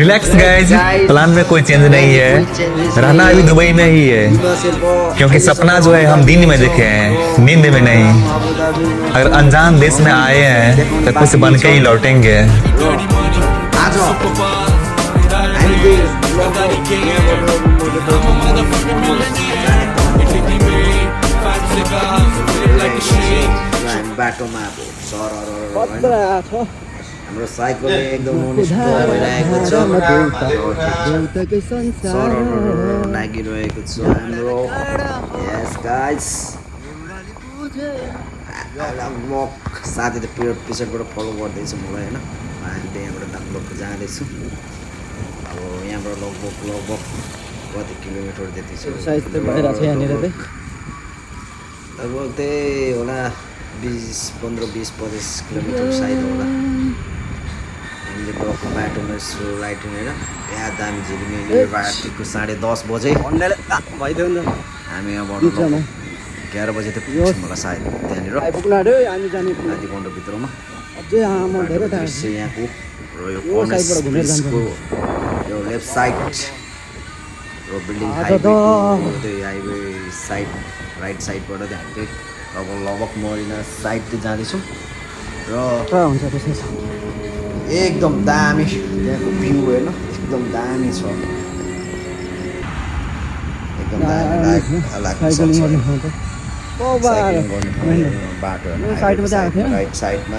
Relax guys, plan में कोई change नहीं है, रहना अभी दुबई में ही है, क्योंकि सपना जो है हम दिन में देखे हैं, नींद में नहीं। अगर अनजान देश में आए हैं तो कुछ बन के ही लौटेंगे। बाटोमा अब हाम्रो साइकल एकदम भइरहेको छ, लागिरहेको छ हाम्रो। यस गाइस, साथी त पछाडिबाट फलो गर्दैछ मलाई होइन। अहिले यहाँबाट लगभग जाँदैछु। अब यहाँबाट लगभग कति किलोमिटर जति छ, लगभग त्यही होला 15-20-25 किलोमिटर सायद होला। हामीले ब्लकको बाटोमा यसो राइट हिँडेर यहाँ दामी झिलिमिली रातिको 10:30 बजे हामी यहाँबाट 11 बजे त पुग्छौँ होला सायद त्यहाँनिर, आधी घन्टाभित्रमा। यहाँको र यो यो लेफ्ट साइड र बिल्डिङ हाइवे साइड राइट साइडबाट चाहिँ हामी अब लगभग मरिना साइड चाहिँ जाँदैछौँ र एकदम दामी त्यहाँको भ्यू होइन, एकदम दामी छ, एकदम दामी बाटो राइट साइडमा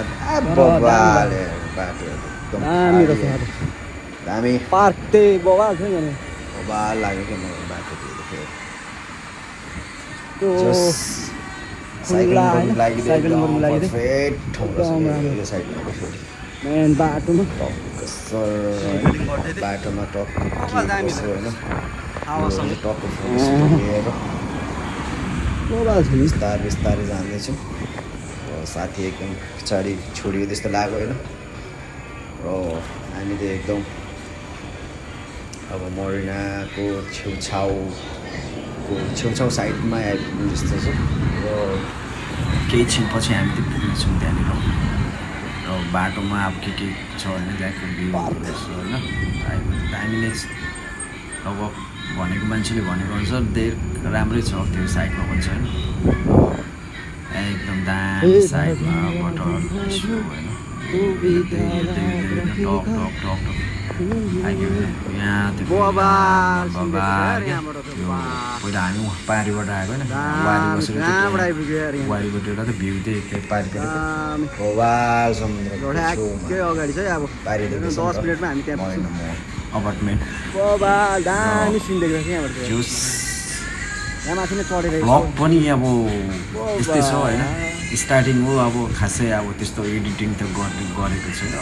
बाटो एकदम दामी पार्क त्यही बवाल छ नि, बवाल लाग्यो क्या मलाई बाटो देखेर। बाटोमा बिस्तारै जाँदैछौँ। साथी एकदम पछाडि छोडियो त्यस्तो लाग्यो होइन। र हामीले एकदम अब मरिनाको छेउछाउ साइडमा आइपुग्नु जस्तो छ र केही छिनपछि हामी त्यो पुग्नेछौँ त्यहाँनिर। र बाटोमा अब के छ होइन, त्यहाँको भ्यू होइन हामीले अब भनेको मान्छेले भनेको अनुसार धेरै राम्रै छ त्यो साइडमा पनि छ होइन, एकदम दामी साइडमा बटर होइन यहाँ त्यो पहिला हामी पारीबाट आएको होइन, वारीबाट एउटा त भ्यू त्यही पारीबाट बवाल समुद्र अगाडि चाहिँ अब पारीदेखि 10 मिनटमा हामी त्यहाँ अपार्टमेन्ट दामी सिन देख्छ यहाँबाट। यहाँ माथि नै चढेर ब्लग पनि अब त्यस्तै छ होइन, स्टार्टिङ हो। अब खासै अब त्यस्तो एडिटिङ त गरेको छैन,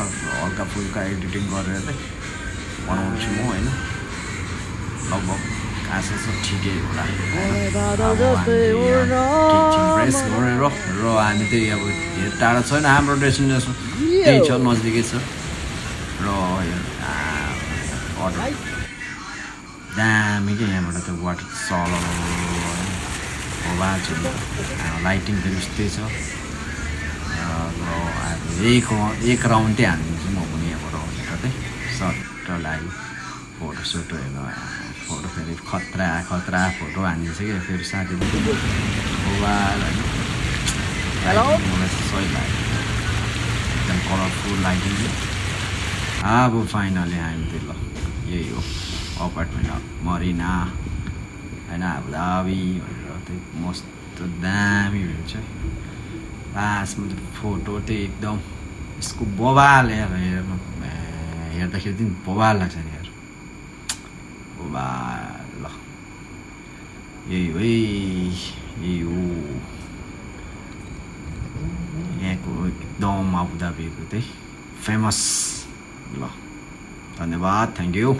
हल्का फुल्का एडिटिङ गरेर चाहिँ बनाउँछु म होइन। लगभग आशा छ ठिकै होला। प्रेस गरेर र हामी त्यही अब धेरै टाढा छैन, हाम्रो डेस्टिनेसन त्यही छ, नजिकै छ। र दामी क्या यहाँबाट त्यो वाटर सल आवाज लाइटिङ पनि उस्तै छ। र एक राउन्डै हानिदिन्छु म पनि यहाँबाट चाहिँ सर्ट लाग्यो फोटोसुट हेर्नु, फोटो फेरि खतरा फोटो हानिदिन्छ क्या फेरि साथीले मोबाइल होइन। मलाई सही लाग्यो, एकदम कलरफुल लाइटिङ। अब फाइनली हामी त्यो ल यही हो अपार्टमेन्ट मरिना होइन, आबुधाबी भनेर चाहिँ मस्त दामी हुन्छ। लास्टमा त्यो फोटो चाहिँ एकदम यसको बवाल यार, हेर्दाखेरि चाहिँ बवाल लाग्छ नि यार, बवाल। ल यही हो यहाँको एकदम आबुधाबीको चाहिँ फेमस। ल धन्यवाद, थ्याङ्क यू।